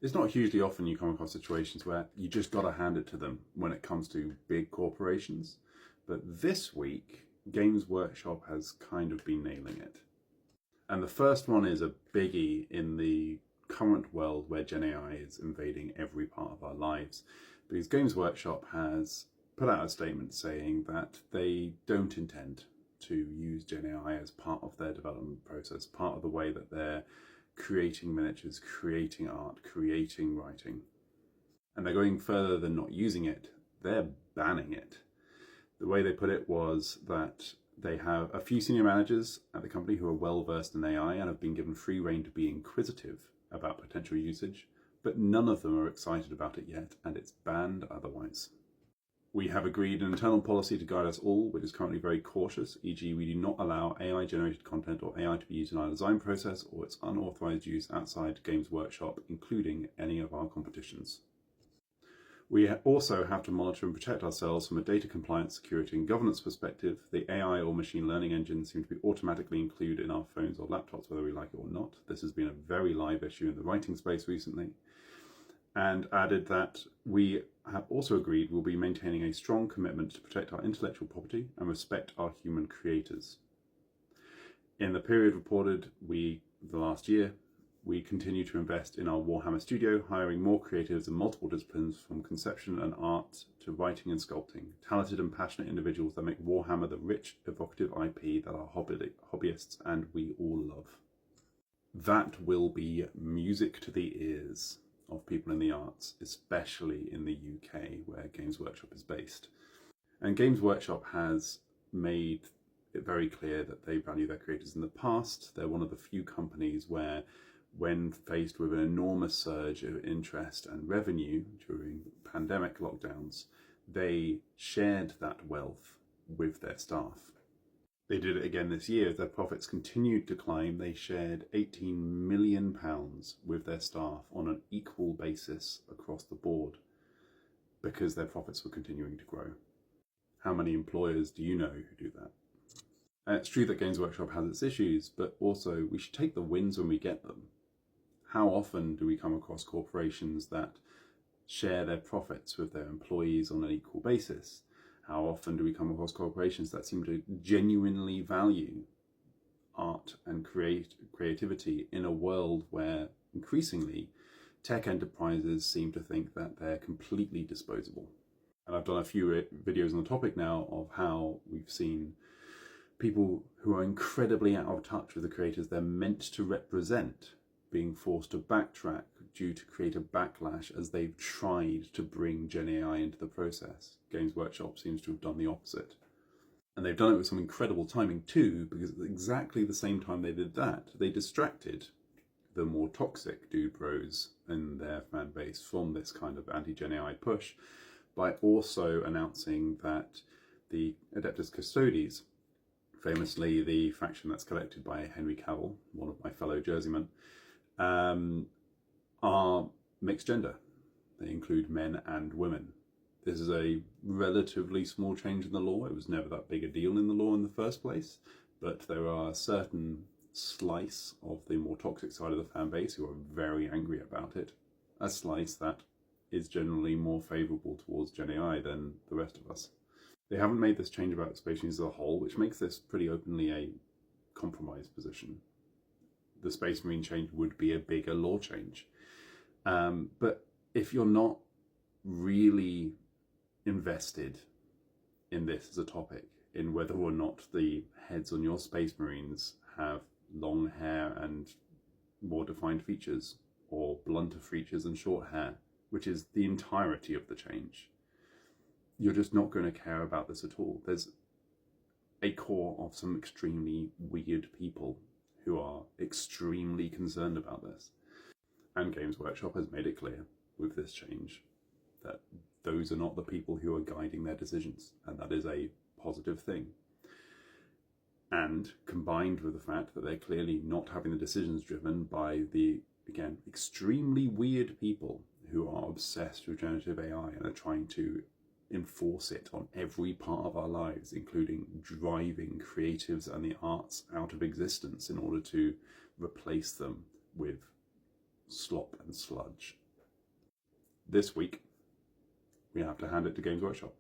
It's not hugely often you come across situations where you just got to hand it to them when it comes to big corporations. But this week, Games Workshop has kind of been nailing it. And the first one is a biggie in the current world where Gen AI is invading every part of our lives. Because Games Workshop has put out a statement saying that they don't intend to use Gen AI as part of their development process, part of the way that they're creating miniatures, creating art, creating writing. And they're going further than not using it, they're banning it. The way they put it was that they have a few senior managers at the company who are well versed in AI and have been given free rein to be inquisitive about potential usage, but none of them are excited about it yet, and it's banned otherwise. We have agreed an internal policy to guide us all, which is currently very cautious, e.g. we do not allow AI-generated content or AI to be used in our design process or its unauthorized use outside Games Workshop, including any of our competitions. We also have to monitor and protect ourselves from a data compliance, security and governance perspective. The AI or machine learning engines seem to be automatically included in our phones or laptops, whether we like it or not. This has been a very live issue in the writing space recently. And added that we have also agreed we'll be maintaining a strong commitment to protect our intellectual property and respect our human creators. In the period reported, the last year, we continue to invest in our Warhammer studio, hiring more creatives in multiple disciplines from conception and art to writing and sculpting, talented and passionate individuals that make Warhammer the rich, evocative IP that our hobbyists and we all love. That will be music to the ears of people in the arts, especially in the UK where Games Workshop is based. And Games Workshop has made it very clear that they value their creators in the past. They're one of the few companies where, when faced with an enormous surge of interest and revenue during pandemic lockdowns, they shared that wealth with their staff. They did it again this year. As their profits continued to climb, they shared £18 million with their staff on an equal basis across the board because their profits were continuing to grow. How many employers do you know who do that? And it's true that Games Workshop has its issues, but also we should take the wins when we get them. How often do we come across corporations that share their profits with their employees on an equal basis? How often do we come across corporations that seem to genuinely value art and creativity in a world where increasingly tech enterprises seem to think that they're completely disposable? And I've done a few videos on the topic now of how we've seen people who are incredibly out of touch with the creators they're meant to represent being forced to backtrack due to creator backlash as they've tried to bring Gen AI into the process. Games Workshop seems to have done the opposite. And they've done it with some incredible timing too, because at exactly the same time they did that, they distracted the more toxic dude bros in their fan base from this kind of anti-Gen AI push by also announcing that the Adeptus Custodes, famously the faction that's collected by Henry Cavill, one of my fellow Jerseymen, are mixed gender. They include men and women. This is a relatively small change in the law. It was never that big a deal in the law in the first place, but there are a certain slice of the more toxic side of the fan base who are very angry about it. A slice that is generally more favourable towards Gen AI than the rest of us. They haven't made this change about Space Marines as a whole, which makes this pretty openly a compromise position. The Space Marine change would be a bigger law change. But if you're not really invested in this as a topic, in whether or not the heads on your Space Marines have long hair and more defined features, or blunter features and short hair, which is the entirety of the change, you're just not going to care about this at all. There's a core of some extremely weird people who are extremely concerned about this. And Games Workshop has made it clear with this change that those are not the people who are guiding their decisions, and that is a positive thing. And combined with the fact that they're clearly not having the decisions driven by the, again, extremely weird people who are obsessed with generative AI and are trying to enforce it on every part of our lives, including driving creatives and the arts out of existence in order to replace them with slop and sludge. this week we have to hand it to Games Workshop.